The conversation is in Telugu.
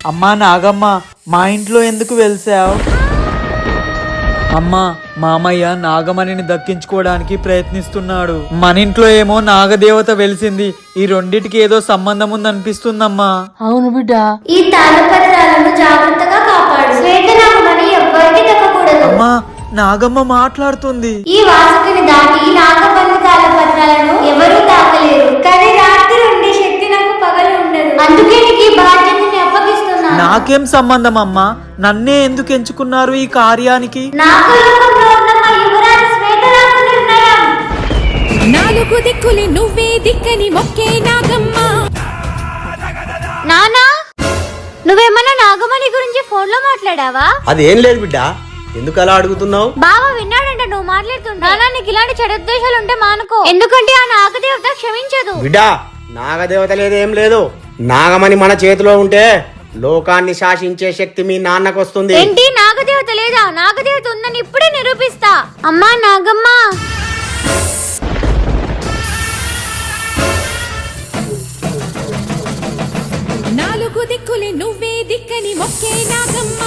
అమ్మా నాగమ్మ, మా ఇంట్లో ఎందుకు వెలిసావు? అమ్మా, మామయ్య నాగమణిని దక్కించుకోవడానికి ప్రయత్నిస్తున్నాడు. మన ఇంట్లో ఏమో నాగదేవత వెలిసింది. ఈ రెండిటికి ఏదో సంబంధం ఉందనిపిస్తుందమ్మా. అవును బిడ్డ. ఈ తాళపత్రాలను జాగ్రత్తగా కాపాడు. శ్వేత నాగమణి ఎవ్వరికి దక్కకూడదు. అమ్మా, నాగమ్మ మాట్లాడుతుంది. ఈ వాసుకిని దాటి నాగబంధ తాళపత్రాలను ఎవరూ తాకలేరు. కానీ రాత్రి ఉండే శక్తి నాకు పగలు ఉండదు. అందుకే నీకు ఈ బాధ్యతని అప్పగిస్తున్నాను. నాకేం సంబంధం అమ్మా? నన్నే ఎందుకు ఎంచుకున్నారు ఈ కార్యానికి? నాగలోకంలో ఉన్న మా యువరాజు శ్వేత నాకు నిర్ణయం. నాలుగు దిక్కులి నువ్వే దిక్కని మొక్కే నాగమ్మ. నానా, నువ్వేమన్నా నాగమణి గురించి ఫోన్ లో మాట్లాడావా? అదేం లేదు బిడ్డ, ఎందుకు అలా అడుగుతున్నావు? బావ విన్నాడంట నువ్వు మాట్లాడుతుంటా. నానా, నీకు ఇలాంటి చెడుద్దేశాలు ఉంటే మానుకో. ఎందుకంటే ఆ నాగదేవత క్షమించదు. బిడ్డ, నాగదేవత లేదేం లేదు. నాగమణి మన చేతిలో ఉంటే లోకాన్ని శాసించే శక్తి మీ నాన్నకు వస్తుంది. ఏంటి, నాగదేవత లేదా? నాగదేవత ఉందని ఇప్పుడే నిరూపిస్తా. అమ్మా నాగమ్మ, నాలుగు దిక్కులి నువ్వే దిక్కని మొక్కే నాగమ్మ.